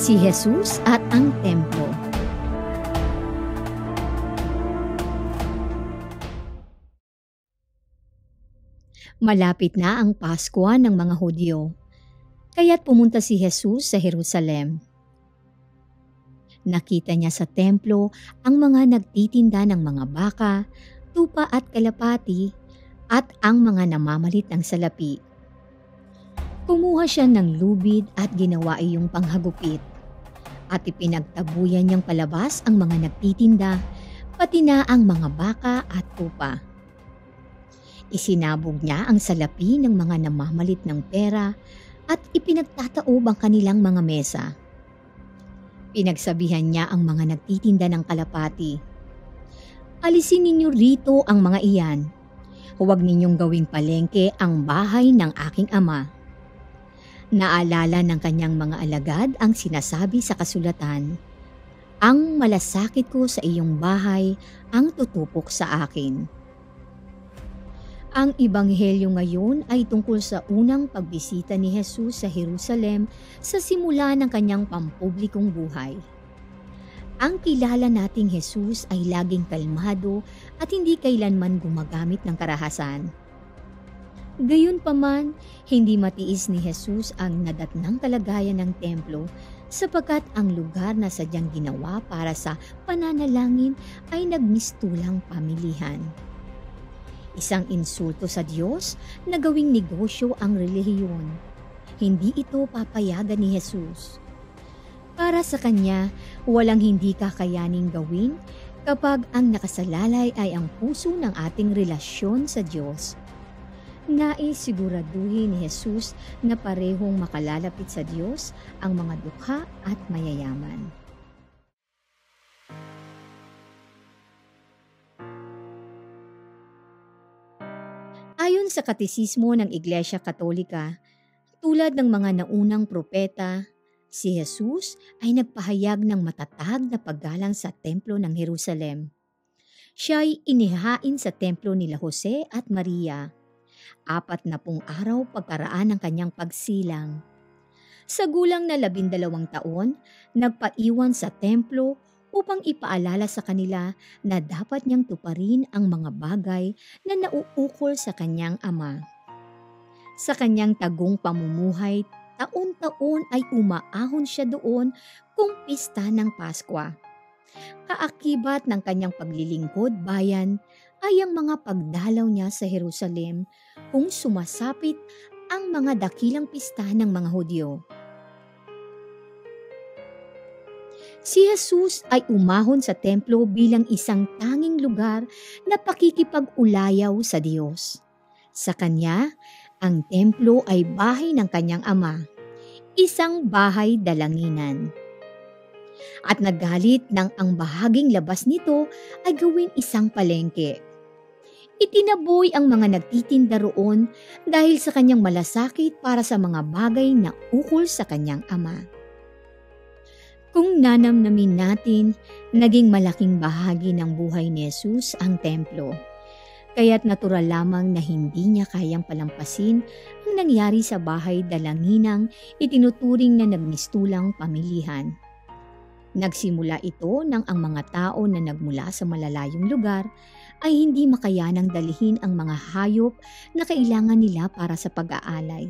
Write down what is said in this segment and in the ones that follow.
Si Jesus at ang Templo. Malapit na ang Pasko ng mga Hudyo, kaya't pumunta si Jesus sa Jerusalem. Nakita niya sa templo ang mga nagtitinda ng mga baka, tupa at kalapati, at ang mga namamalit ng salapi. Kumuha siya ng lubid at ginawa iyong panghagupit, at ipinagtabuyan niyang palabas ang mga nagtitinda, pati na ang mga baka at tupa. Isinabog niya ang salapi ng mga namamalit ng pera at ipinagtataob ang kanilang mga mesa. Pinagsabihan niya ang mga nagtitinda ng kalapati, "Alisin ninyo rito ang mga iyan. Huwag ninyong gawing palengke ang bahay ng aking ama." Naalala ng kanyang mga alagad ang sinasabi sa kasulatan, "Ang malasakit ko sa iyong bahay ang tutupok sa akin." Ang ebanghelyo ngayon ay tungkol sa unang pagbisita ni Jesus sa Jerusalem sa simula ng kanyang pampublikong buhay. Ang kilala nating Jesus ay laging kalmado at hindi kailanman gumagamit ng karahasan. Gayunpaman, hindi matiis ni Jesus ang nadatnang kalagayan ng templo sapagkat ang lugar na sadyang ginawa para sa pananalangin ay nagmistulang pamilihan. Isang insulto sa Diyos na gawing negosyo ang relihiyon. Hindi ito papayagan ni Jesus. Para sa Kanya, walang hindi kakayaning gawin kapag ang nakasalalay ay ang puso ng ating relasyon sa Diyos. Nais siguraduhin ni Jesus na parehong makalalapit sa Diyos ang mga dukha at mayayaman. Ayon sa katisismo ng Iglesia Katolika, tulad ng mga naunang propeta, si Jesus ay nagpahayag ng matatag na paggalang sa templo ng Jerusalem. Siya ay inihain sa templo nila Jose at Maria, 40 araw pagkaraan ng kanyang pagsilang. Sa gulang na 12 taon, nagpaiwan sa templo upang ipaalala sa kanila na dapat niyang tuparin ang mga bagay na nauukol sa kanyang ama. Sa kanyang tagong pamumuhay, taon-taon ay umaahon siya doon kung pista ng Paskwa. Kaakibat ng kanyang paglilingkod bayan ay ang mga pagdalaw niya sa Jerusalem kung sumasapit ang mga dakilang pista ng mga Hudyo. Si Jesus ay umahon sa templo bilang isang tanging lugar na pakikipag-ulayaw sa Diyos. Sa Kanya, ang templo ay bahay ng Kanyang Ama, isang bahay dalanginan. At nagalit nang ang bahaging labas nito ay gawing isang palengke. Itinaboy ang mga nagtitinda roon dahil sa kanyang malasakit para sa mga bagay na ukol sa Kanyang Ama. Kung nanamnamin natin, naging malaking bahagi ng buhay ni Jesus ang templo. Kaya't natural lamang na hindi niya kayang palampasin ang nangyari sa bahay dalanginang itinuturing na nagmistulang pamilihan. Nagsimula ito nang ang mga tao na nagmula sa malalayong lugar ay hindi makayanang dalhin ang mga hayop na kailangan nila para sa pag-aalay.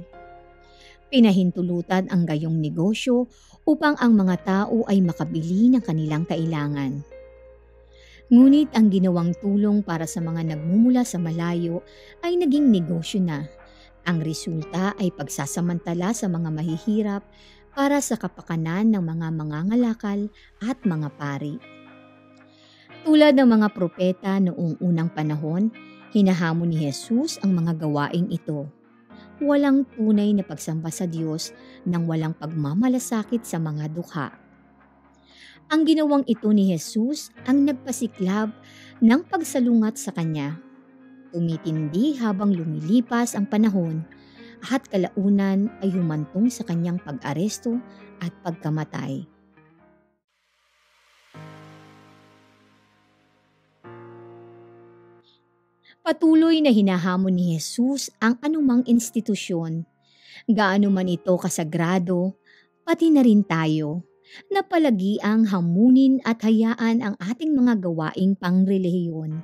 Pinahintulutan ang gayong negosyo upang ang mga tao ay makabili ng kanilang kailangan. Ngunit ang ginawang tulong para sa mga nagmumula sa malayo ay naging negosyo na. Ang resulta ay pagsasamantala sa mga mahihirap para sa kapakanan ng mga mangangalakal at mga pari. Tulad ng mga propeta noong unang panahon, hinahamon ni Jesus ang mga gawaing ito. Walang tunay na pagsamba sa Diyos nang walang pagmamalasakit sa mga dukha. Ang ginawang ito ni Jesus ang nagpasiklab ng pagsalungat sa Kanya. Tumitindi habang lumilipas ang panahon at kalaunan ay humantong sa Kanyang pag-aresto at pagkamatay. Patuloy na hinahamon ni Jesus ang anumang institusyon, gaano man ito kasagrado, pati na rin tayo, na palagiang hamunin at hayaan ang ating mga gawaing pangrelihiyon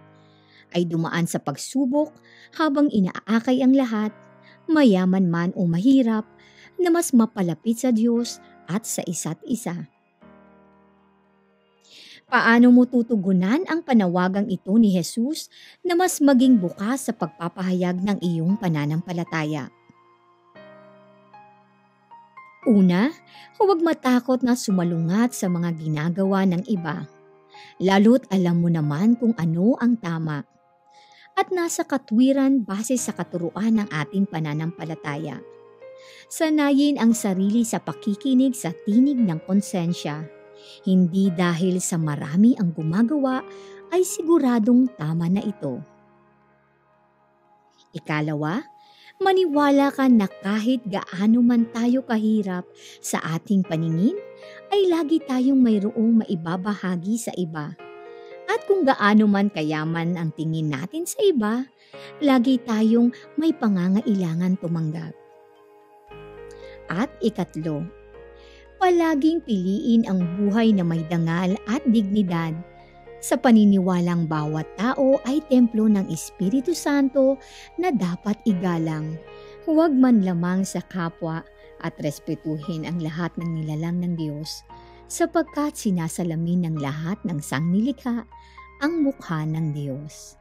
ay dumaan sa pagsubok habang inaakay ang lahat, mayaman man o mahirap, na mas mapalapit sa Diyos at sa isa't isa. Paano mo tutugunan ang panawagang ito ni Jesus na mas maging bukas sa pagpapahayag ng iyong pananampalataya? Una, huwag matakot na sumalungat sa mga ginagawa ng iba, lalo't alam mo naman kung ano ang tama at nasa katwiran base sa katuruan ng ating pananampalataya. Sanayin ang sarili sa pakikinig sa tinig ng konsensya, hindi dahil sa marami ang gumagawa ay siguradong tama na ito. Ikalawa, maniwala ka na kahit gaano man tayo kahirap sa ating paningin, ay lagi tayong mayroong maibabahagi sa iba. At kung gaano man kayaman ang tingin natin sa iba, lagi tayong may pangangailangan tumanggap. At ikatlo, palaging piliin ang buhay na may dangal at dignidad sa paniniwalang bawat tao ay templo ng Espiritu Santo na dapat igalang. Huwag man lamang sa kapwa at respetuhin ang lahat ng nilalang ng Diyos sapagkat sinasalamin ng lahat ng sangnilikha ang mukha ng Diyos.